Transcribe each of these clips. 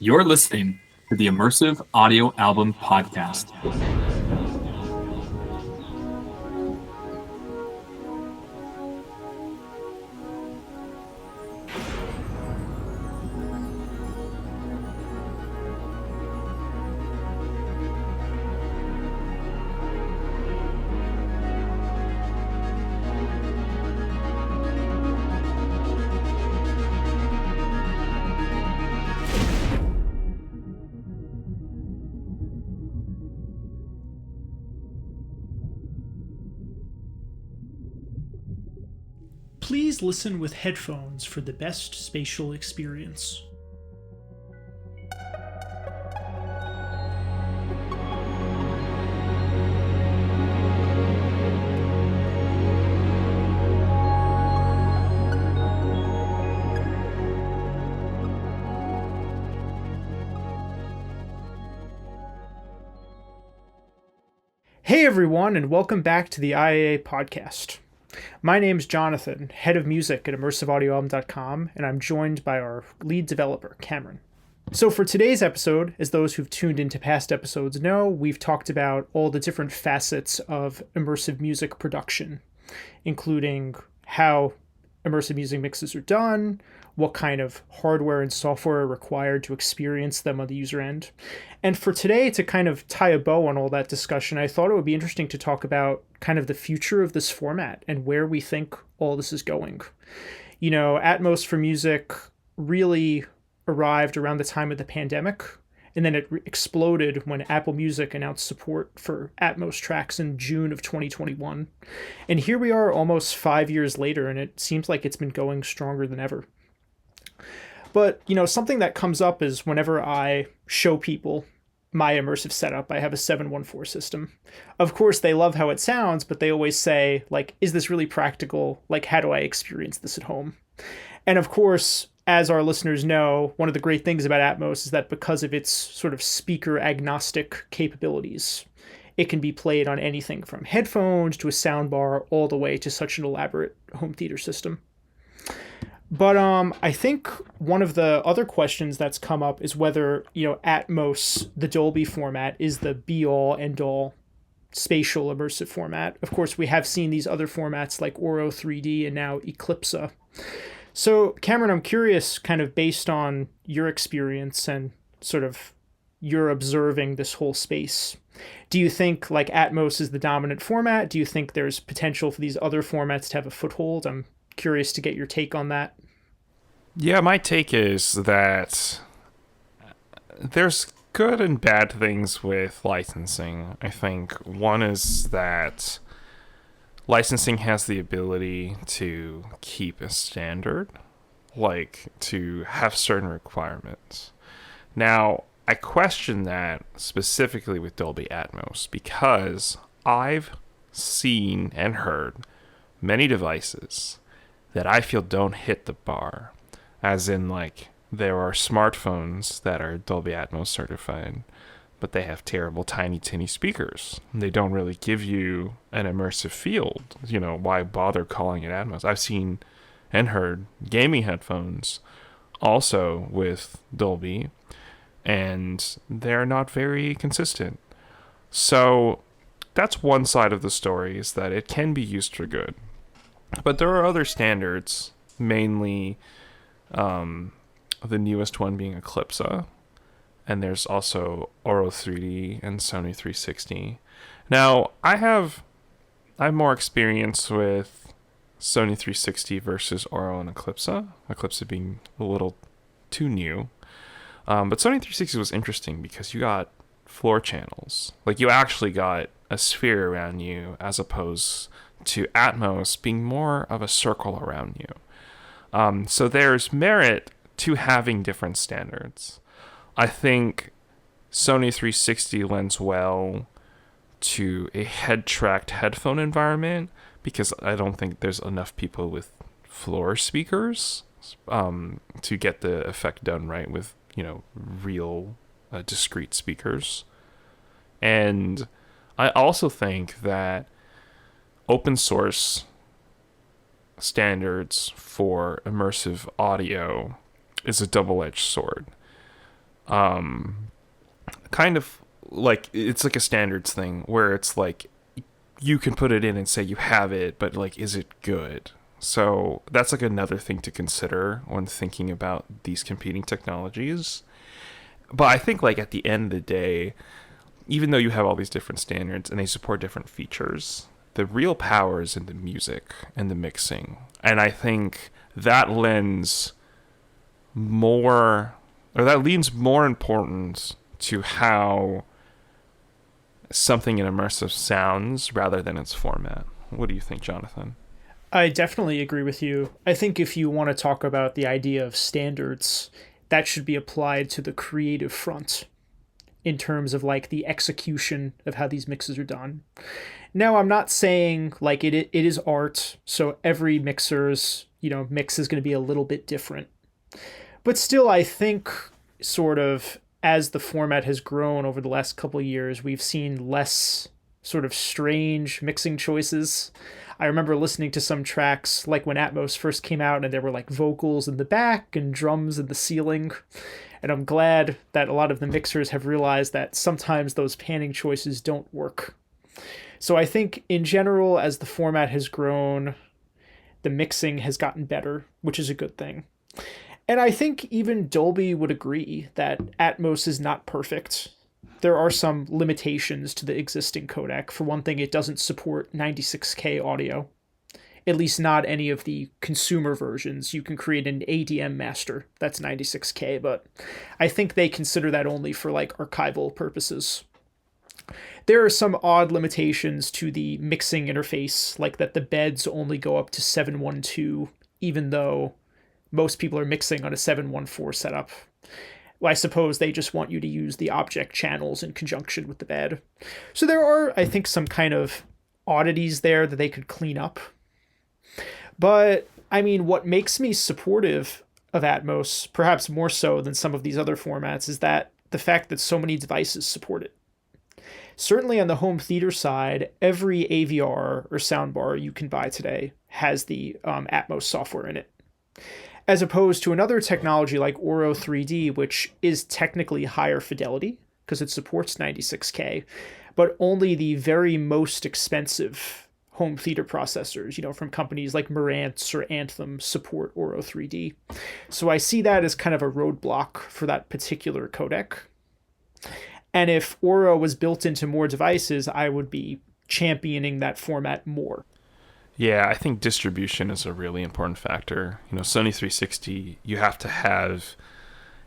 You're listening to the Immersive Audio Album Podcast. Please listen with headphones for the best spatial experience. Hey everyone, and welcome back to the IAA podcast. My name's Jonathan, head of music at immersiveaudioalbum.com, and I'm joined by our lead developer, Cameron. So for today's episode, as those who've tuned into past episodes know, we've talked about all the different facets of immersive music production, including how immersive music mixes are done, what kind of hardware and software are required to experience them on the user end. And for today, to kind of tie a bow on all that discussion, I thought it would be interesting to talk about kind of the future of this format and where we think all this is going. You know, Atmos for music really arrived around the time of the pandemic, and then it exploded when Apple Music announced support for Atmos tracks in June of 2021. And here we are almost 5 years later, and it seems like it's been going stronger than ever. But, you know, something that comes up is whenever I show people my immersive setup, I have a 714 system. Of course, they love how it sounds, but they always say, like, is this really practical? Like, how do I experience this at home? And of course, as our listeners know, one of the great things about Atmos is that because of its sort of speaker agnostic capabilities, it can be played on anything from headphones to a soundbar all the way to such an elaborate home theater system. But I think one of the other questions that's come up is whether, you know, Atmos, the Dolby format, is the be-all, end-all spatial immersive format. Of course, we have seen these other formats like Auro 3D and now Eclipsa. So, Cameron, I'm curious, kind of based on your experience and sort of your observing this whole space, do you think like Atmos is the dominant format? Do you think there's potential for these other formats to have a foothold? I'm curious to get your take on that. Yeah, my take is that there's good and bad things with licensing. I think one is that licensing has the ability to keep a standard, like to have certain requirements. Now, I question that specifically with Dolby Atmos because I've seen and heard many devices that I feel don't hit the bar. As in, like, there are smartphones that are Dolby Atmos certified, but they have terrible tiny tinny speakers. They don't really give you an immersive field. You know, why bother calling it Atmos? I've seen and heard gaming headphones also with Dolby, and they're not very consistent. So that's one side of the story, is that it can be used for good. But there are other standards, mainly the newest one being Eclipsa, and there's also Auro 3D and Sony 360. Now, I have more experience with Sony 360 versus Auro and Eclipsa. Eclipsa being a little too new. But Sony 360 was interesting because you got floor channels. Like, you actually got a sphere around you as opposed to Atmos being more of a circle around you. So there's merit to having different standards. I think Sony 360 lends well to a head-tracked headphone environment because I don't think there's enough people with floor speakers to get the effect done right with, you know, real discrete speakers. And I also think that open source standards for immersive audio is a double-edged sword. kind of like it's like a standards thing where it's like you can put it in and say you have it, but like, is it good? So that's like another thing to consider when thinking about these competing technologies. But I think like at the end of the day, even though you have all these different standards and they support different features, the real power is in the music and the mixing. And I think that lends more, or that leans more importance to how something in immersive sounds rather than its format. What do you think, Jonathan? I definitely agree with you. I think if you want to talk about the idea of standards, that should be applied to the creative front in terms of like the execution of how these mixes are done. Now, I'm not saying like it is art, so every mixer's, mix is going to be a little bit different. But still, I think sort of as the format has grown over the last couple of years, we've seen less sort of strange mixing choices. I remember listening to some tracks like when Atmos first came out and there were like vocals in the back and drums in the ceiling. And I'm glad that a lot of the mixers have realized that sometimes those panning choices don't work. So I think in general, as the format has grown, the mixing has gotten better, which is a good thing. And I think even Dolby would agree that Atmos is not perfect. There are some limitations to the existing codec. For one thing, it doesn't support 96K audio, at least not any of the consumer versions. You can create an ADM master that's 96K, but I think they consider that only for like archival purposes. There are some odd limitations to the mixing interface, like that the beds only go up to 712, even though most people are mixing on a 714 setup. Well, I suppose they just want you to use the object channels in conjunction with the bed. So there are, I think, some kind of oddities there that they could clean up. But, I mean, what makes me supportive of Atmos, perhaps more so than some of these other formats, is that the fact that so many devices support it. Certainly on the home theater side, every AVR or soundbar you can buy today has the Atmos software in it. As opposed to another technology like Auro 3D, which is technically higher fidelity because it supports 96K, but only the very most expensive home theater processors, from companies like Marantz or Anthem support Auro 3D. So I see that as kind of a roadblock for that particular codec. And if Auro was built into more devices, I would be championing that format more. Yeah, I think distribution is a really important factor. Sony 360, you have to have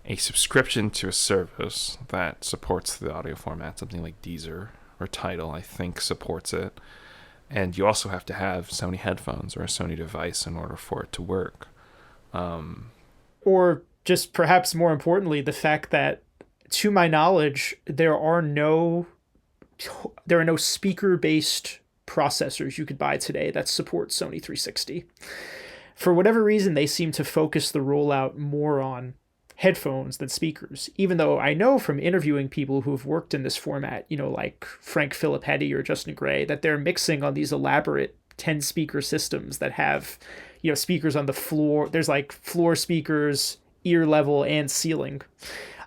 a subscription to a service that supports the audio format. Something like Deezer or Tidal, I think, supports it. And you also have to have Sony headphones or a Sony device in order for it to work. Or just perhaps more importantly, the fact that, to my knowledge, there are no speaker-based processors you could buy today that support Sony 360. For whatever reason, they seem to focus the rollout more on headphones than speakers, even though I know from interviewing people who have worked in this format, like Frank Filippetti or Justin Gray, that they're mixing on these elaborate 10-speaker systems that have, speakers on the floor. There's like floor speakers, ear level, and ceiling.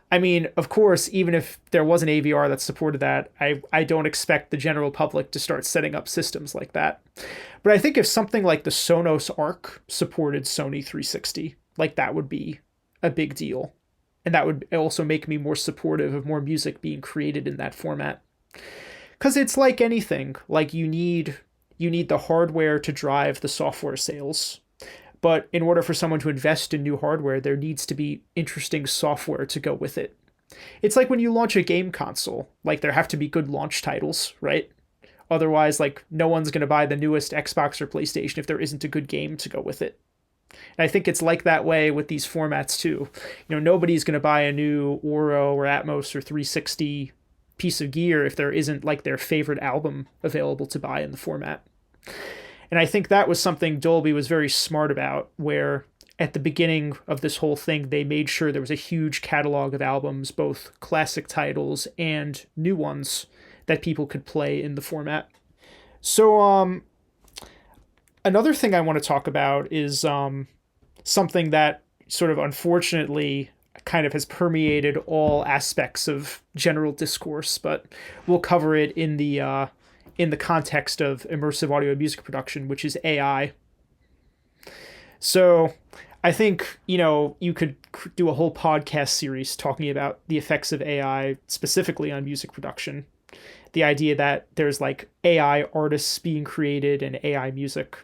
I mean, of course, even if there was an AVR that supported that, I don't expect the general public to start setting up systems like that. But I think if something like the Sonos Arc supported Sony 360, like that would be a big deal. And that would also make me more supportive of more music being created in that format. Because it's like anything, like you need the hardware to drive the software sales. But in order for someone to invest in new hardware, there needs to be interesting software to go with it. It's like when you launch a game console, like there have to be good launch titles, right? Otherwise, like no one's going to buy the newest Xbox or PlayStation if there isn't a good game to go with it. And I think it's like that way with these formats too. Nobody's going to buy a new Auro or Atmos or 360 piece of gear if there isn't like their favorite album available to buy in the format. And I think that was something Dolby was very smart about, where at the beginning of this whole thing, they made sure there was a huge catalog of albums, both classic titles and new ones that people could play in the format. So another thing I want to talk about is something that sort of unfortunately kind of has permeated all aspects of general discourse, but we'll cover it in the context of immersive audio and music production, which is AI. So I think, you could do a whole podcast series talking about the effects of AI specifically on music production. The idea that there's like AI artists being created and AI music.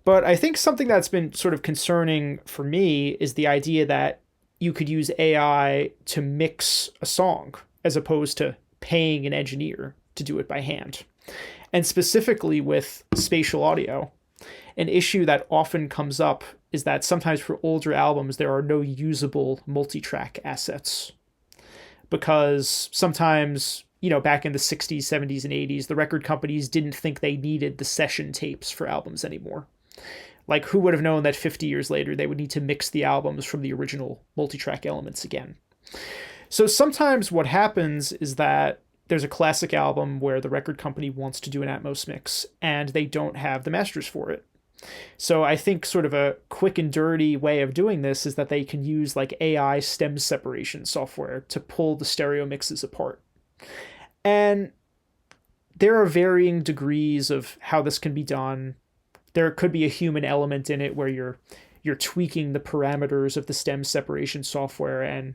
But I think something that's been sort of concerning for me is the idea that you could use AI to mix a song as opposed to paying an engineer to do it by hand. And specifically with spatial audio, an issue that often comes up is that sometimes for older albums, there are no usable multi-track assets. Because sometimes, back in the 60s, 70s, and 80s, the record companies didn't think they needed the session tapes for albums anymore. Like, who would have known that 50 years later they would need to mix the albums from the original multi-track elements again? So sometimes what happens is that there's a classic album where the record company wants to do an Atmos mix, and they don't have the masters for it. So I think sort of a quick and dirty way of doing this is that they can use like AI stem separation software to pull the stereo mixes apart. And there are varying degrees of how this can be done. There could be a human element in it where you're tweaking the parameters of the stem separation software and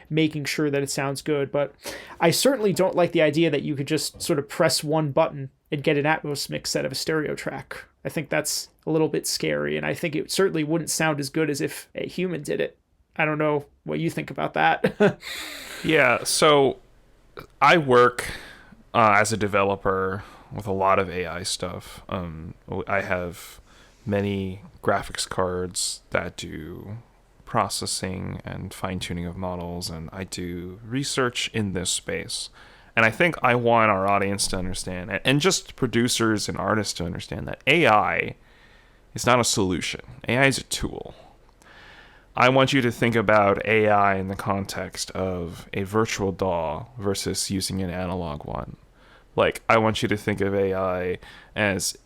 making sure that it sounds good. But I certainly don't like the idea that you could just sort of press one button and get an Atmos mix out of a stereo track. I think that's a little bit scary, and I think it certainly wouldn't sound as good as if a human did it. I don't know what you think about that. Yeah, so I work as a developer with a lot of AI stuff. I have many graphics cards that do processing and fine-tuning of models, and I do research in this space. And I think I want our audience to understand, and just producers and artists to understand, that AI is not a solution. AI is a tool. I want you to think about AI in the context of a virtual DAW versus using an analog one. Like, I want you to think of AI as,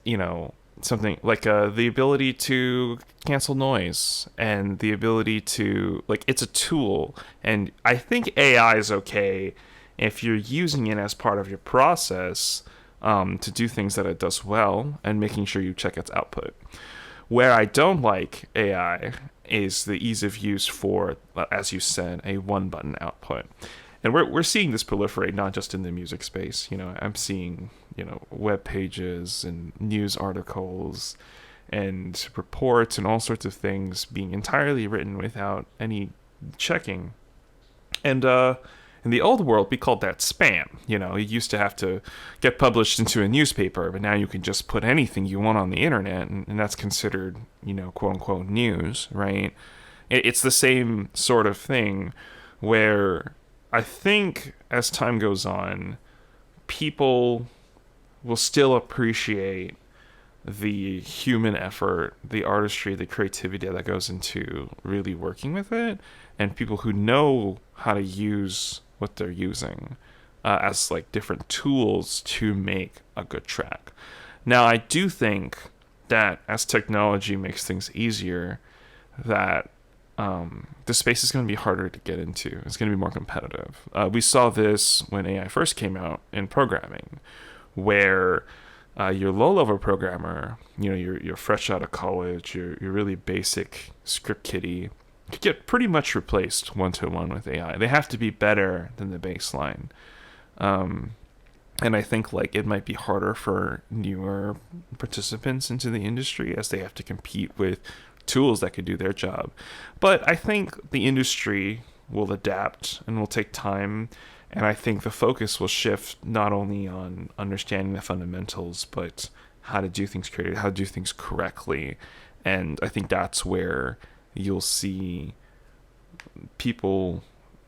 something like the ability to cancel noise and the ability to, it's a tool. And I think AI is okay if you're using it as part of your process to do things that it does well and making sure you check its output. Where I don't like AI is the ease of use for, as you said, a one-button output. And we're seeing this proliferate not just in the music space. I'm seeing, web pages and news articles and reports and all sorts of things being entirely written without any checking. And in the old world, we called that spam. You used to have to get published into a newspaper, but now you can just put anything you want on the internet, and that's considered, quote unquote news, right? It's the same sort of thing where I think as time goes on, people will still appreciate the human effort, the artistry, the creativity that goes into really working with it, and people who know how to use what they're using as different tools to make a good track. Now, I do think that as technology makes things easier, that the space is going to be harder to get into. It's going to be more competitive. We saw this when AI first came out in programming, where your low-level programmer, you're fresh out of college, you're really basic script kiddie, could get pretty much replaced one-to-one with AI. They have to be better than the baseline. And I think it might be harder for newer participants into the industry as they have to compete with tools that could do their job. But I think the industry will adapt and will take time, and I think the focus will shift not only on understanding the fundamentals, but how to do things creatively, how to do things correctly. And I think that's where you'll see people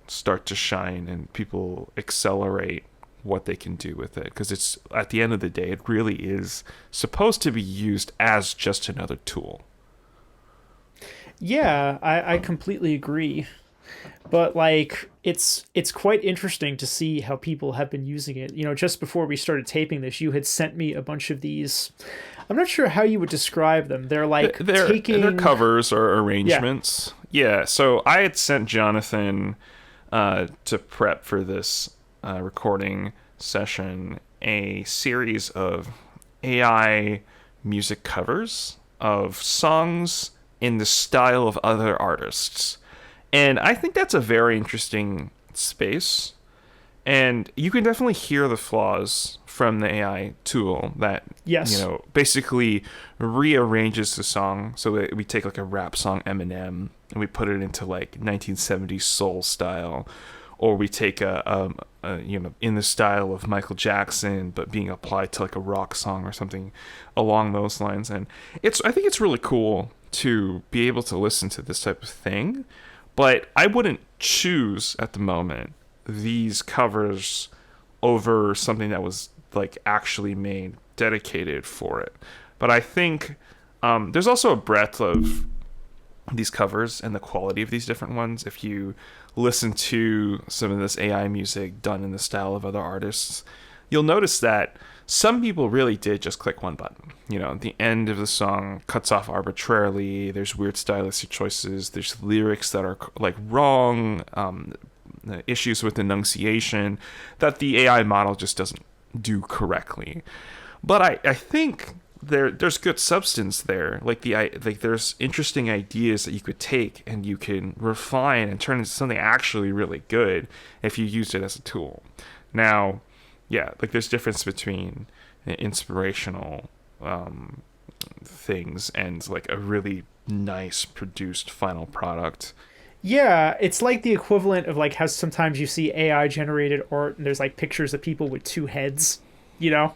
start to shine and people accelerate what they can do with it, because it's, at the end of the day, it really is supposed to be used as just another tool. Yeah, I completely agree. But it's quite interesting to see how people have been using it. Just before we started taping this, you had sent me a bunch of these I'm not sure how you would describe them. They're like They're covers or Yeah. arrangements. Yeah. So I had sent Jonathan to prep for this recording session a series of AI music covers of songs in the style of other artists. And I think that's a very interesting space. And you can definitely hear the flaws from the AI tool that, Yes. basically rearranges the song. So that we take like a rap song, Eminem, and we put it into like 1970s soul style. Or we take in the style of Michael Jackson, but being applied to like a rock song or something along those lines. And I think it's really cool to be able to listen to this type of thing. But I wouldn't choose at the moment these covers over something that was like actually made dedicated for it. But I think there's also a breadth of these covers and the quality of these different ones. If you listen to some of this AI music done in the style of other artists, you'll notice that some people really did just click one button. The end of the song cuts off arbitrarily. There's weird stylistic choices. There's lyrics that are like wrong, issues with enunciation that the AI model just doesn't do correctly. But I think there's good substance there. Like there's interesting ideas that you could take and you can refine and turn into something actually really good if you used it as a tool. Now, yeah, like there's difference between inspirational things and like a really nice produced final product. Yeah, it's like the equivalent of like how sometimes you see AI generated art and there's like pictures of people with two heads, you know?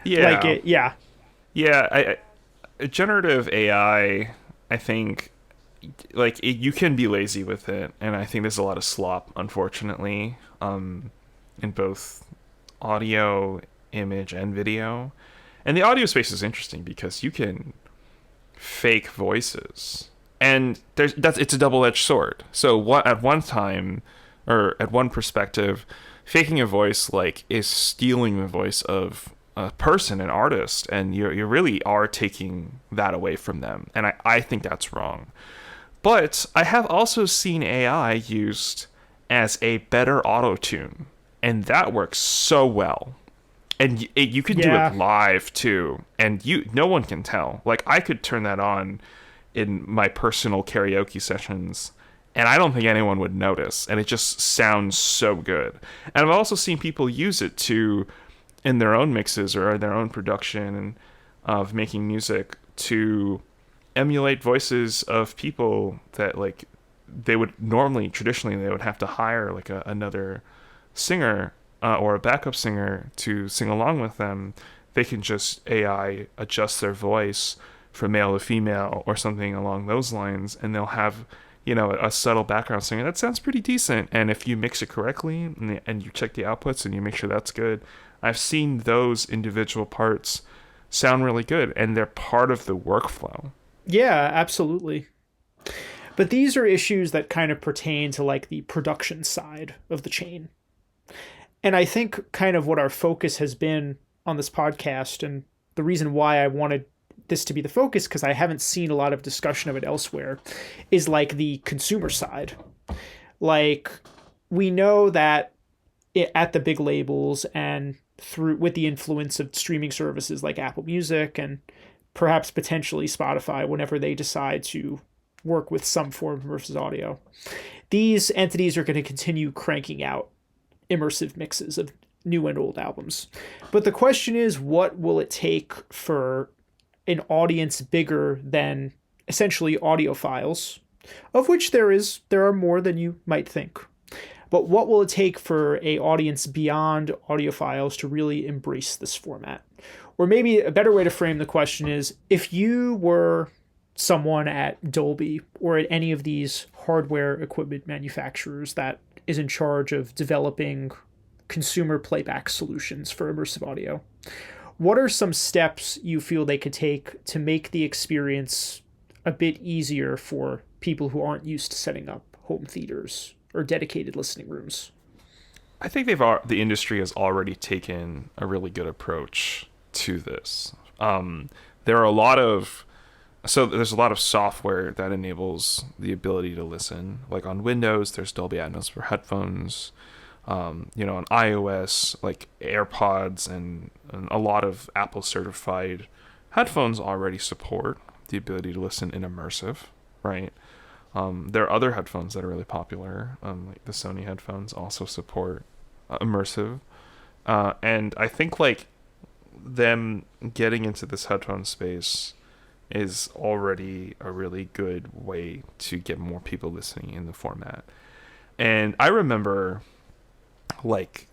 Yeah. Yeah. Yeah, generative AI, I think, you can be lazy with it, and I think there's a lot of slop, unfortunately, in both audio, image, and video. And the audio space is interesting because you can fake voices, and it's a double-edged sword. So at one time, or at one perspective, faking a voice is stealing the voice of a person, an artist, and you really are taking that away from them. And I think that's wrong. But I have also seen AI used as a better auto-tune, and that works so well. And you could do it live too, and no one can tell. Like, I could turn that on in my personal karaoke sessions, and I don't think anyone would notice, and it just sounds so good. And I've also seen people use it in their own mixes or their own production of making music to emulate voices of people that they would traditionally they would have to hire another singer or a backup singer to sing along with them. They can just AI adjust their voice from male to female or something along those lines, and they'll have a subtle background singer that sounds pretty decent. And if you mix it correctly and you check the outputs and you make sure that's good, I've seen those individual parts sound really good, and they're part of the workflow. Yeah, absolutely. But these are issues that kind of pertain to the production side of the chain. And I think kind of what our focus has been on this podcast, and the reason why I wanted this to be the focus, because I haven't seen a lot of discussion of it elsewhere, is the consumer side. We know that at the big labels and with the influence of streaming services like Apple Music and perhaps potentially Spotify whenever they decide to work with some form of immersive audio, these entities are going to continue cranking out immersive mixes of new and old albums. But the question is, what will it take for an audience bigger than essentially audiophiles, of which there are more than you might think? But what will it take for an audience beyond audiophiles to really embrace this format? Or maybe a better way to frame the question is, if you were someone at Dolby or at any of these hardware equipment manufacturers that is in charge of developing consumer playback solutions for immersive audio, what are some steps you feel they could take to make the experience a bit easier for people who aren't used to setting up home theaters or dedicated listening rooms? I think the industry has already taken a really good approach to this. There are a lot of there's a lot of software that enables the ability to listen. Like on Windows, there's Dolby Atmos for headphones. On iOS, like AirPods and a lot of Apple certified headphones already support the ability to listen in immersive, right? There are other headphones that are really popular, like the Sony headphones also support immersive. And I think like them getting into this headphone space is already a really good way to get more people listening in the format. And I remember like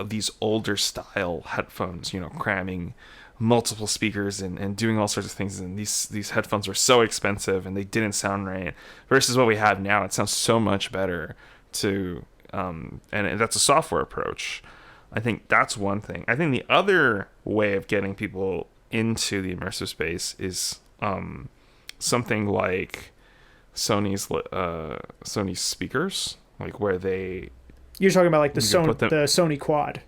these older style headphones, cramming multiple speakers and doing all sorts of things, and these headphones were so expensive and they didn't sound right versus what we have now. It sounds so much better to and that's a software approach. I think that's one thing. I think the other way of getting people into the immersive space is something like Sony's speakers, like where you're talking about like the Sony Quad.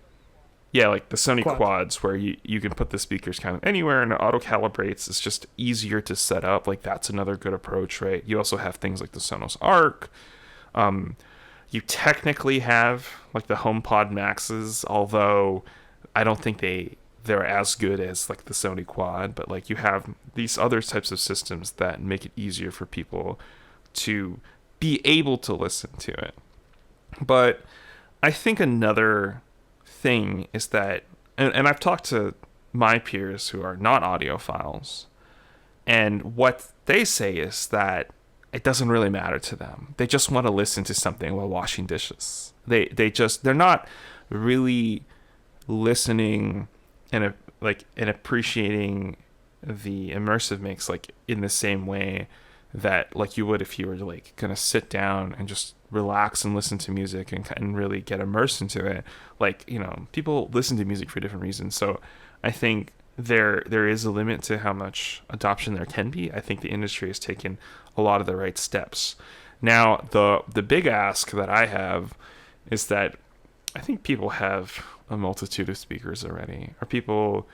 Yeah, like the Sony Quads, where you can put the speakers kind of anywhere and it auto calibrates. It's just easier to set up. Like that's another good approach, right? You also have things like the Sonos Arc. You technically have like the HomePod Maxes, although I don't think they're as good as like the Sony Quad. But like you have these other types of systems that make it easier for people to be able to listen to it. But I think another thing is that, and I've talked to my peers who are not audiophiles, and what they say is that it doesn't really matter to them. They just want to listen to something while washing dishes. They're not really listening and appreciating the immersive mix like in the same way that like you would if you were like gonna sit down and just relax and listen to music and really get immersed into it. Like, people listen to music for different reasons. So I think there is a limit to how much adoption there can be. I think the industry has taken a lot of the right steps. Now, the big ask that I have is that I think people have a multitude of speakers already, or people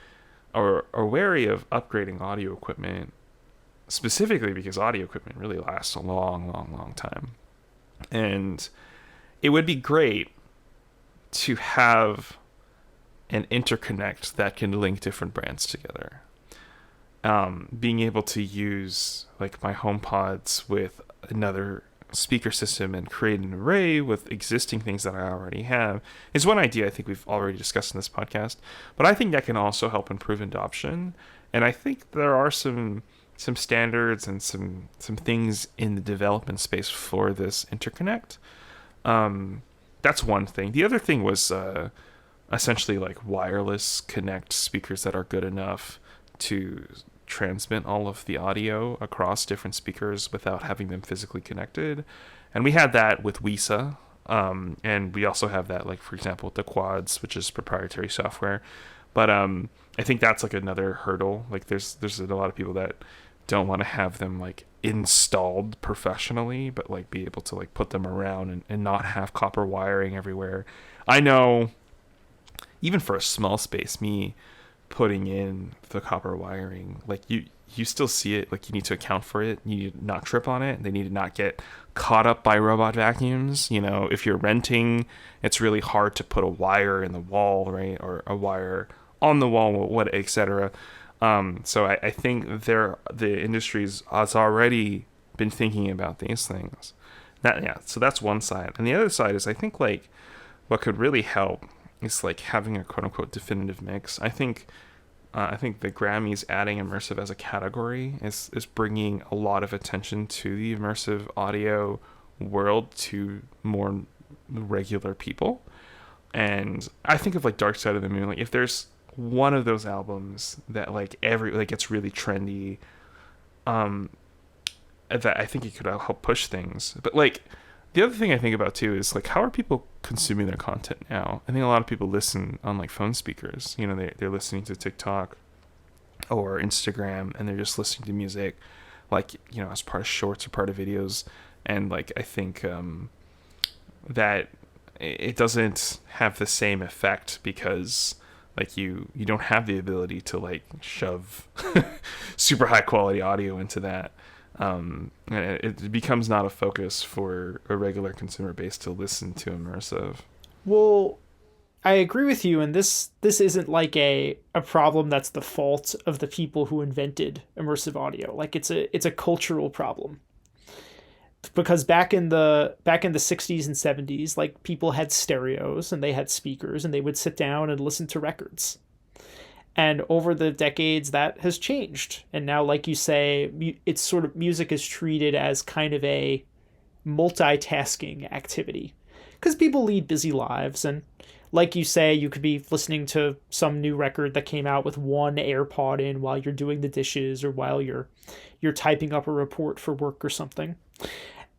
are wary of upgrading audio equipment, specifically because audio equipment really lasts a long, long, long time. And it would be great to have an interconnect that can link different brands together. Being able to use like my HomePods with another speaker system and create an array with existing things that I already have is one idea I think we've already discussed in this podcast. But I think that can also help improve adoption. And I think there are some standards and some things in the development space for this interconnect. That's one thing. The other thing was essentially like wireless connect speakers that are good enough to transmit all of the audio across different speakers without having them physically connected. And we had that with WISA. And we also have that, like, for example, with the Quads, which is proprietary software. But I think that's like another hurdle. Like there's a lot of people that don't want to have them like installed professionally, but like be able to like put them around and not have copper wiring everywhere. I know even for a small space, me putting in the copper wiring, like you still see it, like you need to account for it. You need to not trip on it. They need to not get caught up by robot vacuums. If you're renting, it's really hard to put a wire in the wall, right? Or a wire on the wall, etc. So I think the industry has already been thinking about these things. So that's one side. And the other side is I think like what could really help is like having a quote unquote definitive mix. I think the Grammys adding immersive as a category is bringing a lot of attention to the immersive audio world to more regular people. And I think of like Dark Side of the Moon. Like if there's one of those albums that like gets really trendy, that I think it could help push things. But like the other thing I think about too is like how are people consuming their content now? I think a lot of people listen on like phone speakers. They're listening to TikTok or Instagram, and they're just listening to music, like as part of shorts or part of videos. And like I think that it doesn't have the same effect because Like you don't have the ability to like shove super high quality audio into that. And it becomes not a focus for a regular consumer base to listen to immersive. Well, I agree with you, and this isn't like a problem that's the fault of the people who invented immersive audio. Like it's a cultural problem. Because back in the 60s and 70s, like people had stereos and they had speakers and they would sit down and listen to records. And over the decades that has changed. And now, like you say, it's sort of, music is treated as kind of a multitasking activity because people lead busy lives. And like you say, you could be listening to some new record that came out with one AirPod in while you're doing the dishes or while you're typing up a report for work or something.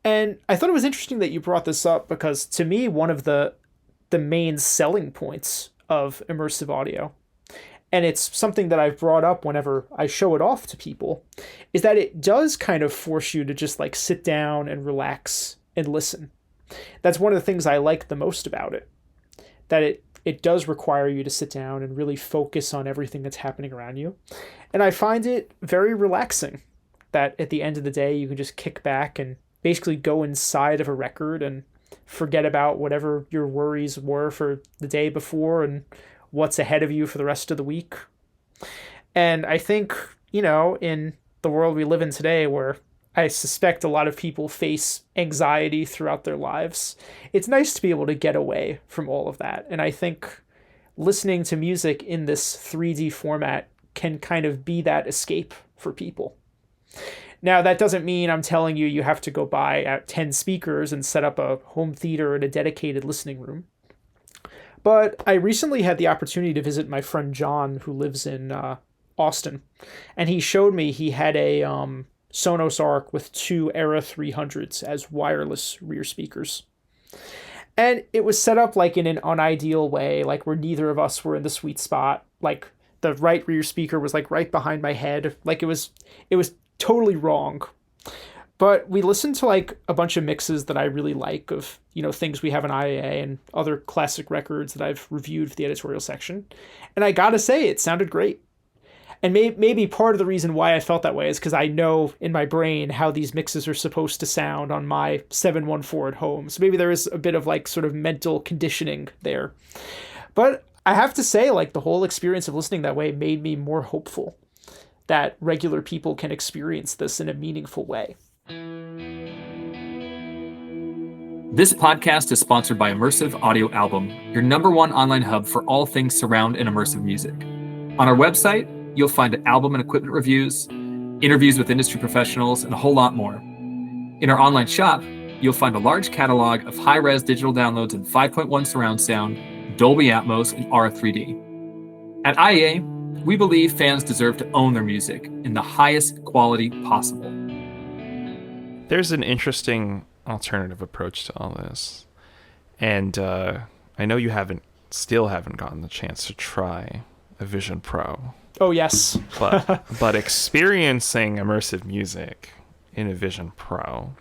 And I thought it was interesting that you brought this up because to me, one of the main selling points of immersive audio, and it's something that I've brought up whenever I show it off to people, is that it does kind of force you to just like sit down and relax and listen. That's one of the things I like the most about it, that it does require you to sit down and really focus on everything that's happening around you. And I find it very relaxing that at the end of the day, you can just kick back and basically go inside of a record and forget about whatever your worries were for the day before and what's ahead of you for the rest of the week. And I think, in the world we live in today, where I suspect a lot of people face anxiety throughout their lives, it's nice to be able to get away from all of that. And I think listening to music in this 3D format can kind of be that escape for people. Now, that doesn't mean I'm telling you have to go buy 10 speakers and set up a home theater and a dedicated listening room. But I recently had the opportunity to visit my friend John, who lives in Austin. And he showed me he had a Sonos Arc with two Era 300s as wireless rear speakers. And it was set up like in an unideal way, like where neither of us were in the sweet spot. Like the right rear speaker was like right behind my head. Like it was totally wrong. But we listened to like a bunch of mixes that I really like of, things we have in IAA and other classic records that I've reviewed for the editorial section. And I gotta say, it sounded great. And maybe part of the reason why I felt that way is because I know in my brain how these mixes are supposed to sound on my 714 at home. So maybe there is a bit of like sort of mental conditioning there. But I have to say, like, the whole experience of listening that way made me more hopeful that regular people can experience this in a meaningful way. This podcast is sponsored by Immersive Audio Album, your #1 online hub for all things surround and immersive music. On our website, you'll find album and equipment reviews, interviews with industry professionals, and a whole lot more. In our online shop, you'll find a large catalog of high-res digital downloads in 5.1 surround sound, Dolby Atmos, and R3D. At IAA, we believe fans deserve to own their music in the highest quality possible. There's an interesting alternative approach to all this. And I know you still haven't gotten the chance to try a Vision Pro. Oh, yes. but experiencing immersive music in a Vision Pro,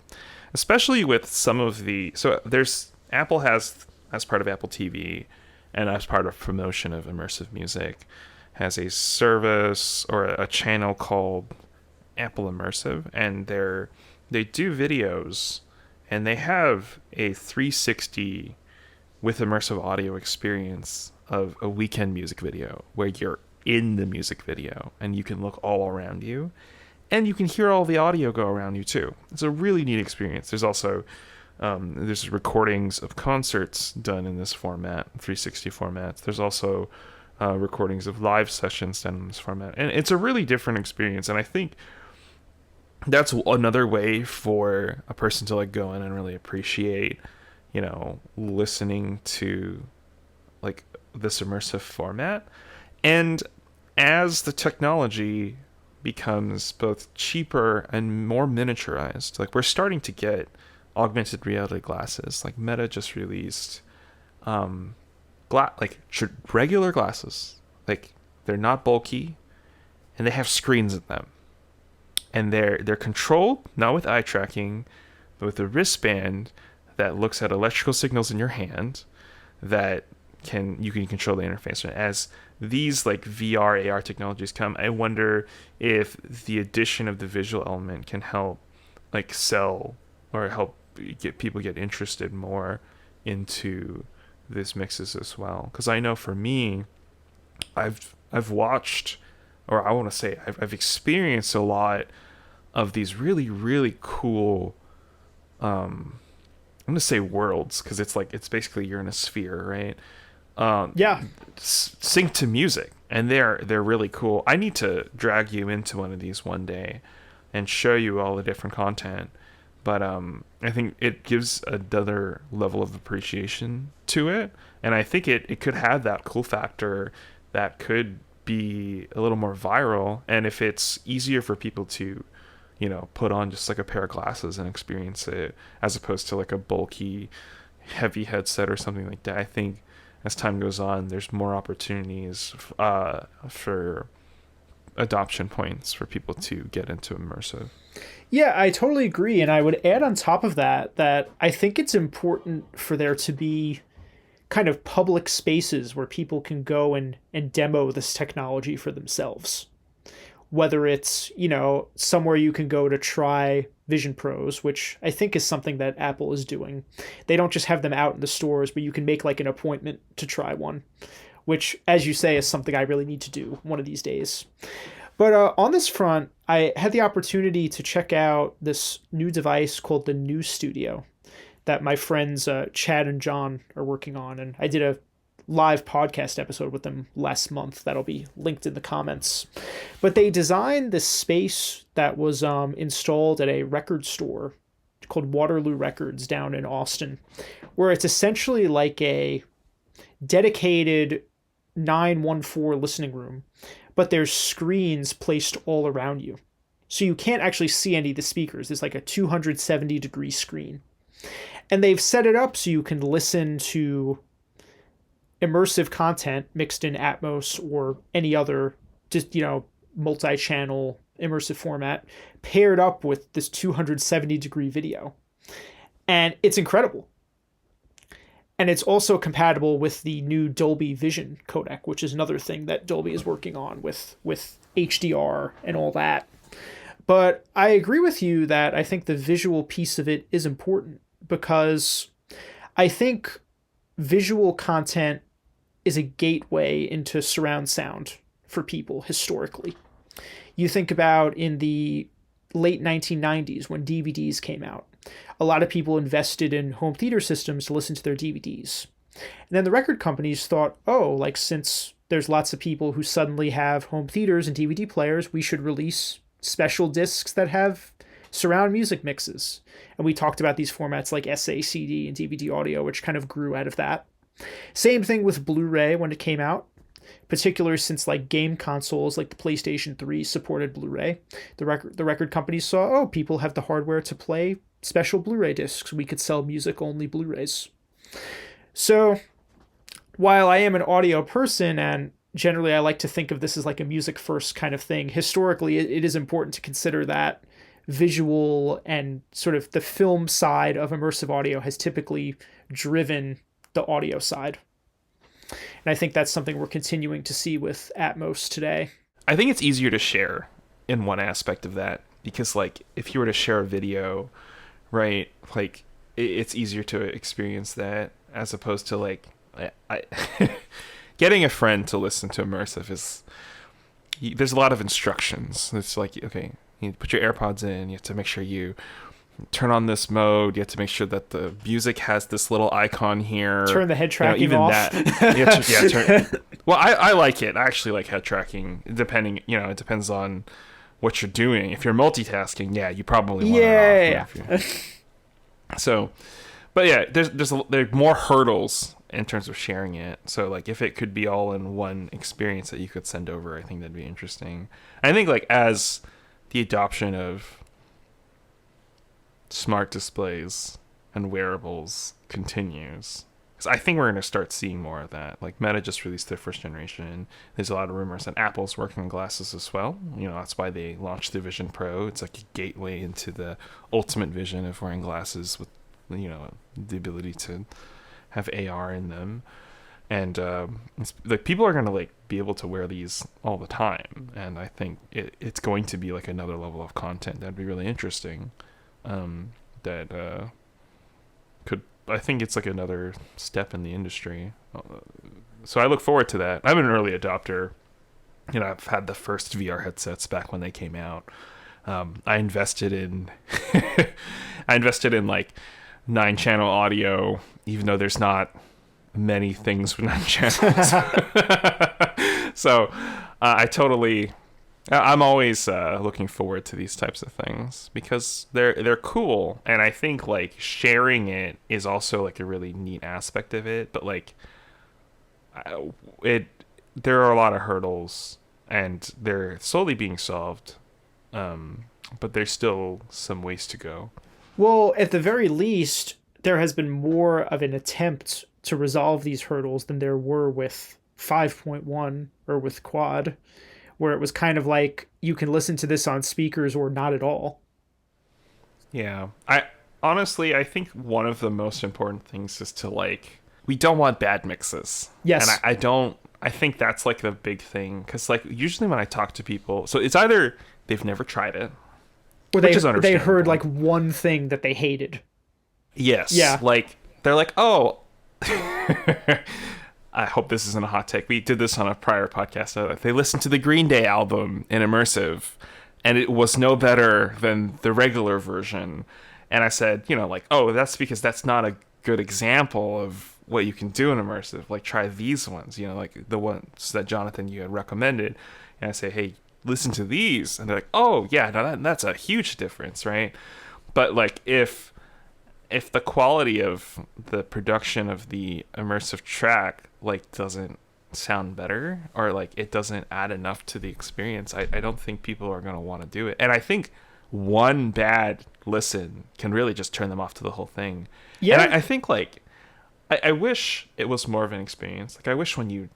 especially with some of Apple has, as part of Apple TV and as part of promotion of immersive music, has a service or a channel called Apple Immersive, and they do videos, and they have a 360 with immersive audio experience of a weekend music video where you're in the music video and you can look all around you and you can hear all the audio go around you too. It's a really neat experience. There's also there's recordings of concerts done in this format, 360 formats. There's also recordings of live sessions done in this format, and it's a really different experience. And I think that's another way for a person to like go in and really appreciate, listening to like this immersive format. And as the technology becomes both cheaper and more miniaturized, like we're starting to get augmented reality glasses. Like Meta just released regular glasses. Like they're not bulky and they have screens in them. And they're controlled not with eye tracking, but with a wristband that looks at electrical signals in your hand that you can control the interface. As these like VR, AR technologies come, I wonder if the addition of the visual element can help like sell or help get interested more into these mixes as well. Because I know for me, I've watched, or I want to say I've experienced a lot of these really, really cool I'm gonna say worlds, because it's basically you're in a sphere, right? Sync to music, and they're really cool. I need to drag you into one of these one day and show you all the different content. But I think it gives another level of appreciation to it, and I think it could have that cool factor that could be a little more viral. And if it's easier for people to, you know, put on just like a pair of glasses and experience it, as opposed to like a bulky, heavy headset or something like that, I think as time goes on, there's more opportunities for adoption points for people to get into immersive. Yeah, I totally agree. And I would add on top of that I think it's important for there to be kind of public spaces where people can go and demo this technology for themselves. Whether it's, you know, somewhere you can go to try Vision Pros, which I think is something that Apple is doing. They don't just have them out in the stores, but you can make like an appointment to try one, which, as you say, is something I really need to do one of these days. But on this front, I had the opportunity to check out this new device called the New Studio that my friends Chad and John are working on. And I did a live podcast episode with them last month that'll be linked in the comments. But they designed this space that was installed at a record store called Waterloo Records down in Austin, where it's essentially like a dedicated 914 listening room, but there's screens placed all around you. So you can't actually see any of the speakers. It's like a 270-degree screen. And they've set it up so you can listen to immersive content mixed in Atmos or any other, just, you know, multi-channel immersive format paired up with this 270-degree video. And it's incredible. And it's also compatible with the new Dolby Vision codec, which is another thing that Dolby is working on with HDR and all that. But I agree with you that I think the visual piece of it is important, because I think visual content is a gateway into surround sound for people historically. You think about in the late 1990s when DVDs came out, a lot of people invested in home theater systems to listen to their DVDs. And then the record companies thought, oh, like, since there's lots of people who suddenly have home theaters and DVD players, we should release special discs that have surround music mixes. And we talked about these formats like SACD and DVD audio, which kind of grew out of that. Same thing with Blu-ray when it came out, particularly since like game consoles like the PlayStation 3 supported Blu-ray. The record companies saw, oh, people have the hardware to play special Blu-ray discs. We could sell music-only Blu-rays. So while I am an audio person, and generally I like to think of this as like a music-first kind of thing, historically it is important to consider that visual and sort of the film side of immersive audio has typically driven the audio side. And I think that's something we're continuing to see with Atmos today. I think it's easier to share in one aspect of that, because like if you were to share a video, right, like it's easier to experience that, as opposed to like I getting a friend to listen to immersive is, there's a lot of instructions. It's like, okay, you put your AirPods in, you have to make sure you turn on this mode, you have to make sure that the music has this little icon here. Turn the head tracking even off. That. Well, I like it. I actually like head tracking, depending, it depends on what you're doing. If you're multitasking, yeah, you probably want it off. Yeah. So, but yeah, there's more hurdles in terms of sharing it. So like if it could be all in one experience that you could send over, I think that'd be interesting. I think like as the adoption of smart displays and wearables continues, because I think we're going to start seeing more of that. Like Meta just released their first generation. There's a lot of rumors that Apple's working on glasses as well. That's why they launched the Vision Pro. It's like a gateway into the ultimate vision of wearing glasses with the ability to have AR in them. and like people are gonna like be able to wear these all the time, and I think it's going to be like another level of content that'd be really interesting. That could I think it's like another step in the industry. So I look forward to that. I'm an early adopter. I've had the first VR headsets back when they came out. I invested in like 9-channel audio, even though there's not many things with 9 channels. So I'm always looking forward to these types of things because they're cool, and I think like sharing it is also like a really neat aspect of it. But like there are a lot of hurdles, and they're slowly being solved. But there's still some ways to go. Well, at the very least, there has been more of an attempt to resolve these hurdles than there were with 5.1 or with Quad, where it was kind of like you can listen to this on speakers or not at all. Yeah. I think one of the most important things is to like, we don't want bad mixes. Yes. And I think that's like the big thing. Because like usually when I talk to people, so it's either they've never tried it, or they heard like one thing that they hated. Yes. Yeah. Like they're like, oh, I hope this isn't a hot take. We did this on a prior podcast. They listened to the Green Day album in Immersive, and it was no better than the regular version. And I said, like, oh, that's because that's not a good example of what you can do in Immersive. Like, try these ones, like the ones that Jonathan, you had recommended. And I say, hey, listen to these. And they're like, oh, yeah, no, that's a huge difference, right? But, like, if the quality of the production of the immersive track like doesn't sound better, or like it doesn't add enough to the experience, I don't think people are going to want to do it. And I think one bad listen can really just turn them off to the whole thing. Yeah. And I think like I wish it was more of an experience. Like I wish when you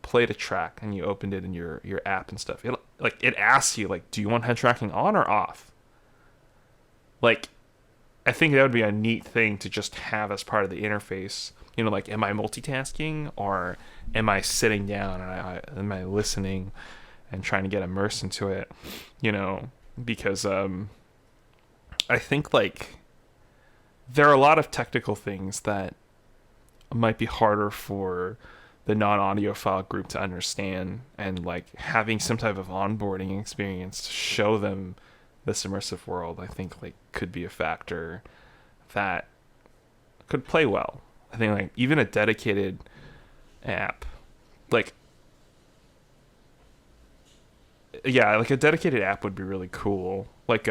played a track and you opened it in your app and stuff, it asks you like, do you want head tracking on or off? Like, I think that would be a neat thing to just have as part of the interface. Like, am I multitasking, or am I sitting down and am I listening and trying to get immersed into it? Because I think like there are a lot of technical things that might be harder for the non-audiophile group to understand, and like having some type of onboarding experience to show them this immersive world, I think like could be a factor that could play well. I think like even a dedicated app, like a dedicated app would be really cool. Like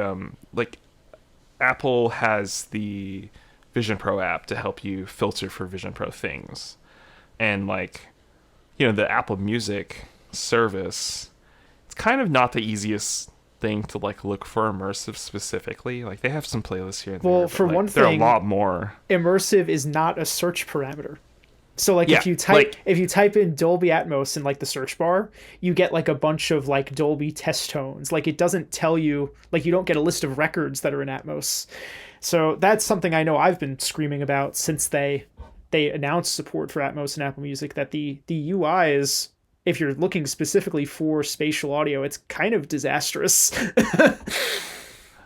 Apple has the Vision Pro app to help you filter for Vision Pro things, and like the Apple Music service, it's kind of not the easiest thing to like look for immersive specifically. Like they have some playlists here and there. Well, for one thing, there are a lot more. Immersive is not a search parameter. So like if you type in Dolby Atmos in like the search bar, you get like a bunch of like Dolby test tones. Like it doesn't tell you, like you don't get a list of records that are in Atmos. So that's something I know I've been screaming about since they announced support for Atmos and Apple Music, that the UI is, if you're looking specifically for spatial audio, it's kind of disastrous.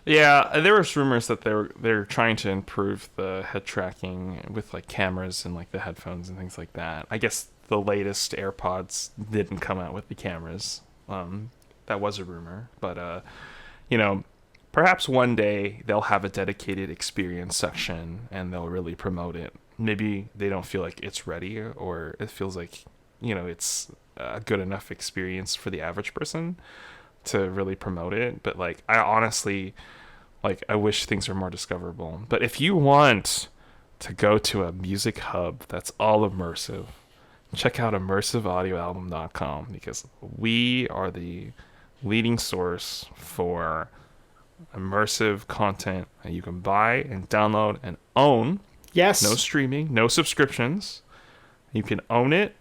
Yeah, there was rumors that they're trying to improve the head tracking with like cameras and like the headphones and things like that. I guess the latest AirPods didn't come out with the cameras. That was a rumor, but perhaps one day they'll have a dedicated experience section and they'll really promote it. Maybe they don't feel like it's ready, or it feels like it's a good enough experience for the average person to really promote it. But like I honestly, like, I wish things were more discoverable. But if you want to go to a music hub that's all immersive, check out immersiveaudioalbum.com, because we are the leading source for immersive content that you can buy and download and own. Yes. No streaming, no subscriptions. You can own it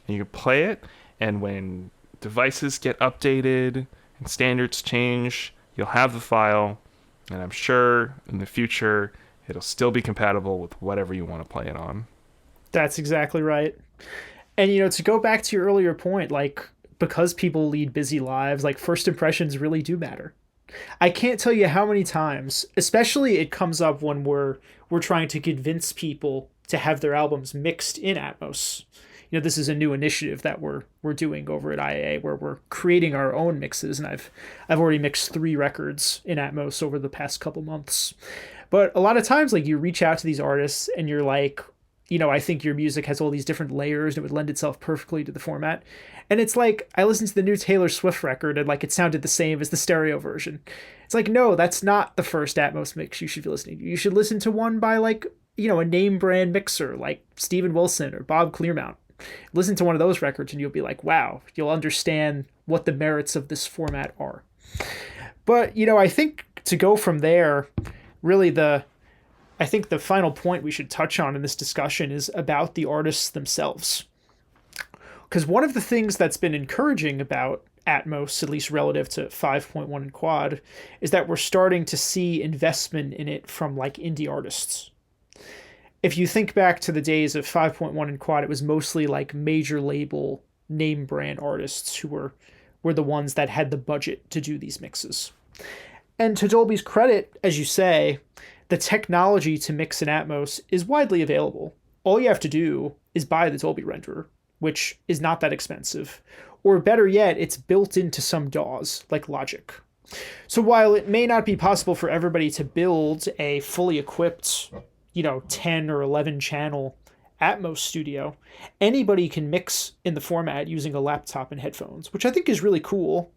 and you can play it, and when devices get updated and standards change, you'll have the file, and I'm sure in the future it'll still be compatible with whatever you want to play it on. That's exactly right. And, to go back to your earlier point, like, because people lead busy lives, like, first impressions really do matter. I can't tell you how many times, especially it comes up when we're trying to convince people to have their albums mixed in Atmos. This is a new initiative that we're doing over at IAA, where we're creating our own mixes, and I've already mixed 3 records in Atmos over the past couple months. But a lot of times, like, you reach out to these artists and you're like, I think your music has all these different layers and it would lend itself perfectly to the format. And it's like, I listened to the new Taylor Swift record and like it sounded the same as the stereo version. It's like, no, that's not the first Atmos mix you should be listening to. You should listen to one by like, a name brand mixer like Steven Wilson or Bob Clearmount. Listen to one of those records and you'll be like, wow, you'll understand what the merits of this format are. But, I think to go from there, really I think the final point we should touch on in this discussion is about the artists themselves. Because one of the things that's been encouraging about Atmos, at least relative to 5.1 and quad, is that we're starting to see investment in it from like indie artists. If you think back to the days of 5.1 and quad, it was mostly like major label name brand artists who were the ones that had the budget to do these mixes. And to Dolby's credit, as you say, the technology to mix in Atmos is widely available. All you have to do is buy the Dolby renderer, which is not that expensive. Or better yet, it's built into some DAWs, like Logic. So while it may not be possible for everybody to build a fully equipped, 10 or 11 channel Atmos studio, anybody can mix in the format using a laptop and headphones, which I think is really cool,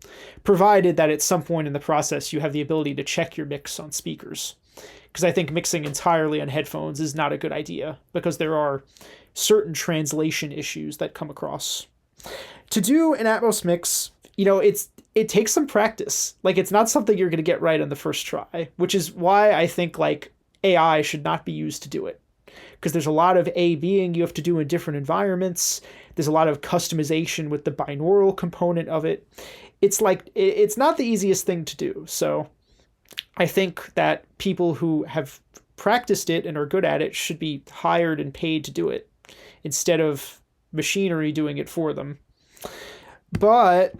provided that at some point in the process you have the ability to check your mix on speakers. Because I think mixing entirely on headphones is not a good idea, because there are certain translation issues that come across. To do an Atmos mix, it takes some practice. Like, it's not something you're going to get right on the first try, which is why I think like AI should not be used to do it. Because there's a lot of A/Bing you have to do in different environments. There's a lot of customization with the binaural component of it. It's like, it's not the easiest thing to do. So I think that people who have practiced it and are good at it should be hired and paid to do it instead of machinery doing it for them. But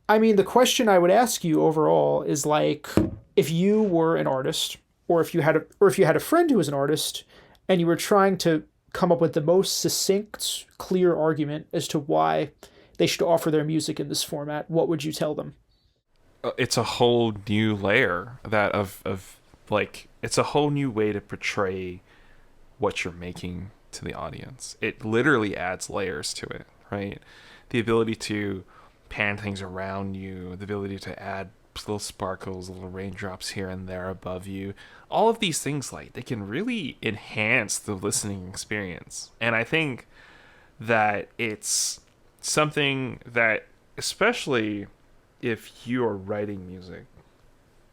I mean, the question I would ask you overall is like, if you were an artist, or if you had a friend who was an artist and you were trying to come up with the most succinct, clear argument as to why they should offer their music in this format, what would you tell them? It's a whole new layer it's a whole new way to portray what you're making to the audience. It literally adds layers to it, right? The ability to pan things around you, the ability to add little sparkles, little raindrops here and there above you. All of these things, like, they can really enhance the listening experience. And I think that it's something that, especially if you're writing music,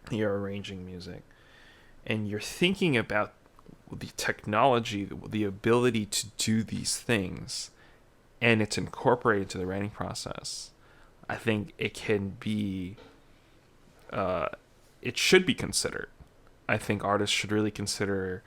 you're arranging music, and you're thinking about the technology, the ability to do these things, and it's incorporated into the writing process, I think it can be, it should be considered. I think artists should really consider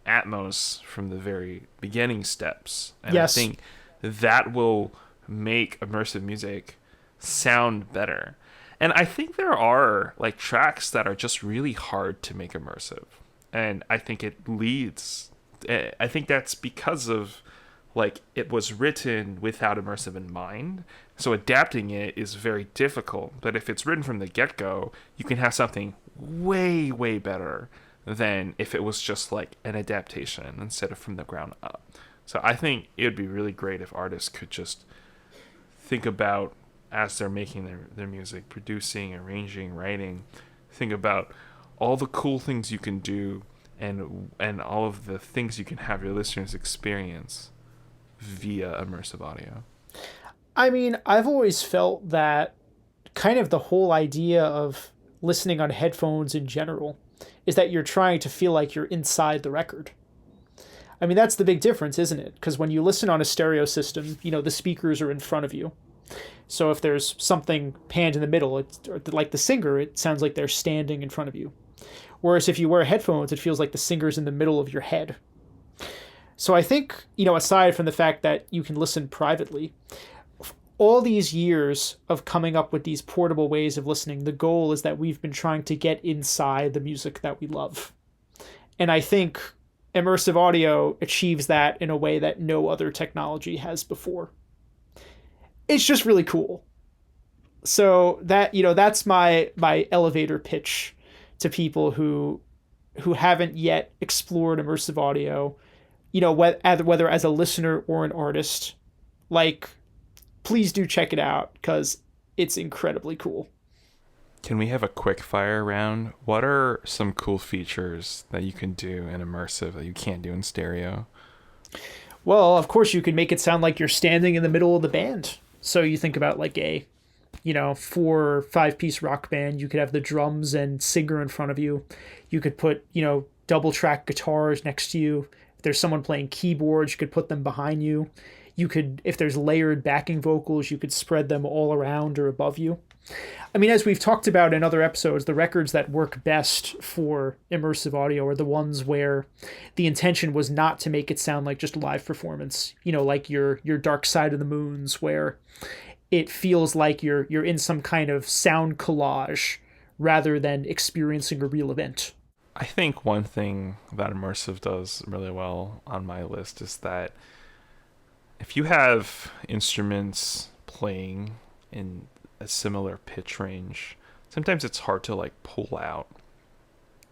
Atmos from the very beginning steps. And yes. I think that will make immersive music sound better. And I think there are like tracks that are just really hard to make immersive. And I think I think that's because of like it was written without immersive in mind. So adapting it is very difficult. But if it's written from the get-go, you can have something way, way better than if it was just like an adaptation instead of from the ground up. So I think it would be really great if artists could just think about, as they're making their music, producing, arranging, writing, think about all the cool things you can do and all of the things you can have your listeners experience via immersive audio. I mean, I've always felt that kind of the whole idea of listening on headphones in general is that you're trying to feel like you're inside the record. I mean, that's the big difference, isn't it? Because when you listen on a stereo system, the speakers are in front of you. So if there's something panned in the middle, it's like the singer, it sounds like they're standing in front of you. Whereas if you wear headphones, it feels like the singer's in the middle of your head. So I think, aside from the fact that you can listen privately, all these years of coming up with these portable ways of listening, the goal is that we've been trying to get inside the music that we love. And I think immersive audio achieves that in a way that no other technology has before. It's just really cool. So that's my elevator pitch to people who haven't yet explored immersive audio, whether as a listener or an artist. Like, please do check it out because it's incredibly cool. Can we have a quick fire round? What are some cool features that you can do in immersive that you can't do in stereo? Well, of course, you could make it sound like you're standing in the middle of the band. So you think about like a 4 or 5 piece rock band. You could have the drums and singer in front of you. You could put, double track guitars next to you. If there's someone playing keyboards, you could put them behind you. You could, if there's layered backing vocals, you could spread them all around or above you. I mean, as we've talked about in other episodes, the records that work best for immersive audio are the ones where the intention was not to make it sound like just live performance, like your Dark Side of the Moons, where it feels like you're in some kind of sound collage rather than experiencing a real event. I think one thing that immersive does really well on my list is that if you have instruments playing in a similar pitch range, sometimes it's hard to like pull out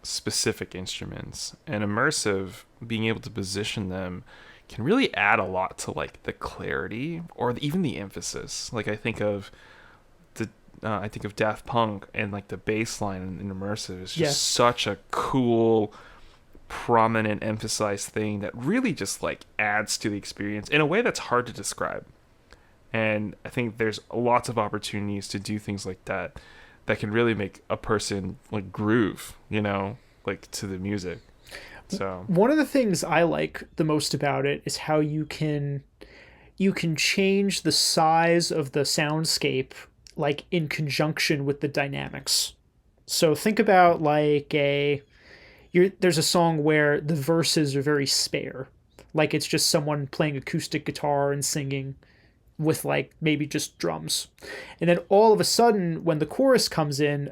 specific instruments, and immersive, being able to position them, can really add a lot to like the clarity or even the emphasis. Like I think of Daft Punk, and like the bass line in immersive is just such a cool, prominent, emphasized thing that really just like adds to the experience in a way that's hard to describe. And I think there's lots of opportunities to do things like that can really make a person like groove, like to the music. So one of the things I like the most about it is how you can change the size of the soundscape like in conjunction with the dynamics. So think about like there's a song where the verses are very spare. Like it's just someone playing acoustic guitar and singing with like maybe just drums. And then all of a sudden when the chorus comes in,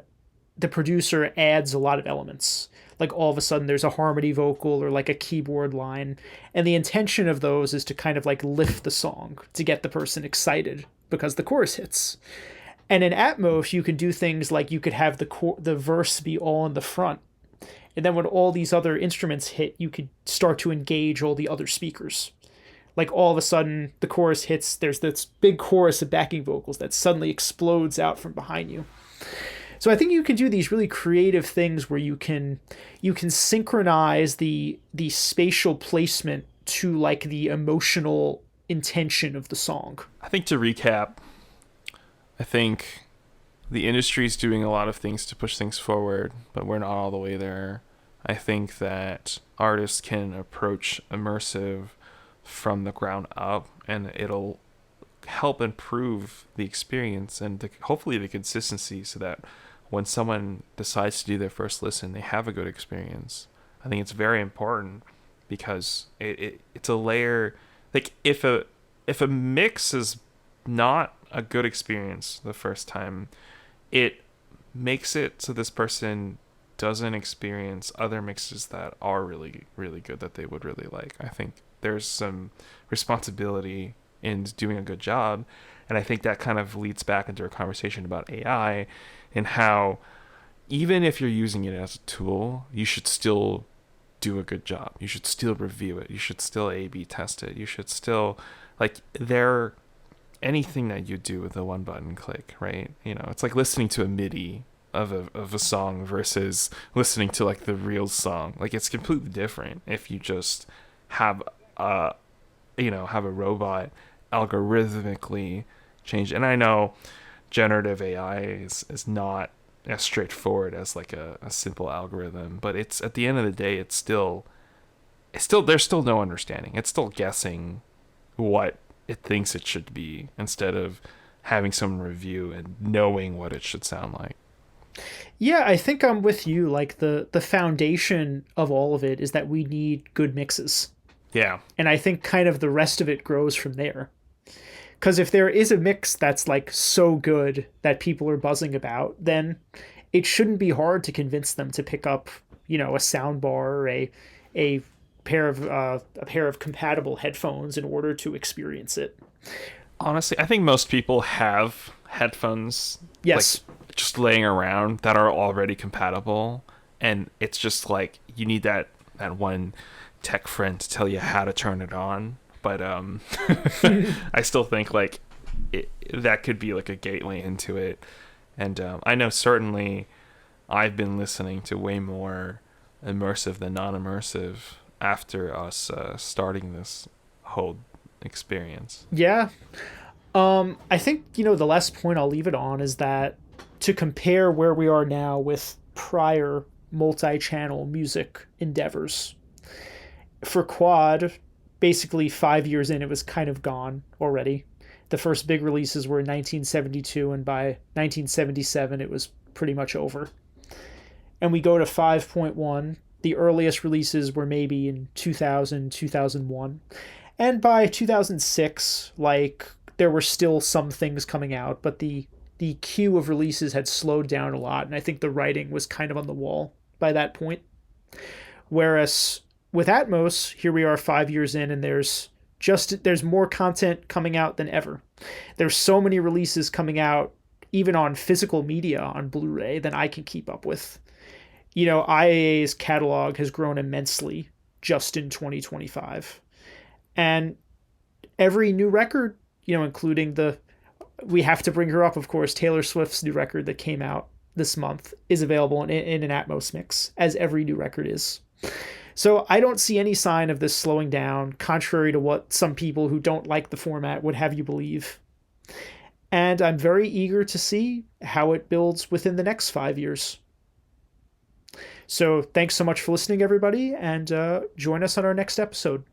the producer adds a lot of elements. Like all of a sudden there's a harmony vocal or like a keyboard line. And the intention of those is to kind of like lift the song to get the person excited because the chorus hits. And in Atmos, you can do things like you could have the verse be all in the front. And then when all these other instruments hit, you could start to engage all the other speakers. Like all of a sudden the chorus hits, there's this big chorus of backing vocals that suddenly explodes out from behind you. So I think you can do these really creative things where you can synchronize the spatial placement to like the emotional intention of the song. I think to recap, I think the industry is doing a lot of things to push things forward, but we're not all the way there. I think that artists can approach immersive from the ground up, and it'll help improve the experience and hopefully the consistency, so that when someone decides to do their first listen, they have a good experience. I think it's very important because it's a layer. Like if a mix is not a good experience the first time, it makes it so this person doesn't experience other mixes that are really, really good that they would really like. I think there's some responsibility in doing a good job. And I think that kind of leads back into a conversation about AI and how even if you're using it as a tool, you should still do a good job. You should still review it. You should still A/B test it. You should still anything that you do with a one button click, right? It's like listening to a MIDI of a song versus listening to like the real song. Like it's completely different if you just have a robot algorithmically change. And I know generative AI is not as straightforward as like a simple algorithm, but it's at the end of the day, it's still there's still no understanding. It's still guessing what it thinks it should be instead of having someone review and knowing what it should sound like. Yeah, I think I'm with you. Like the foundation of all of it is that we need good mixes. Yeah. And I think kind of the rest of it grows from there. Because if there is a mix that's like so good that people are buzzing about, then it shouldn't be hard to convince them to pick up, a soundbar or a pair of compatible headphones in order to experience it. Honestly, I think most people have headphones, yes, like, just laying around that are already compatible, and it's just like you need that one tech friend to tell you how to turn it on. But I still think like that could be like a gateway into it. And I know certainly I've been listening to way more immersive than non-immersive after us starting this whole experience. Yeah. I think, the last point I'll leave it on is that to compare where we are now with prior multi-channel music endeavors, for quad, basically 5 years in, it was kind of gone already. The first big releases were in 1972, and by 1977, it was pretty much over. And we go to 5.1. The earliest releases were maybe in 2000, 2001. And by 2006, there were still some things coming out, but the queue of releases had slowed down a lot, and I think the writing was kind of on the wall by that point. Whereas with Atmos, here we are 5 years in, and there's more content coming out than ever. There's so many releases coming out, even on physical media on Blu-ray, than I can keep up with. IAA's catalog has grown immensely just in 2025. And every new record, including we have to bring her up, of course, Taylor Swift's new record that came out this month is available in an Atmos mix, as every new record is. So I don't see any sign of this slowing down, contrary to what some people who don't like the format would have you believe. And I'm very eager to see how it builds within the next 5 years. So thanks so much for listening, everybody, and join us on our next episode.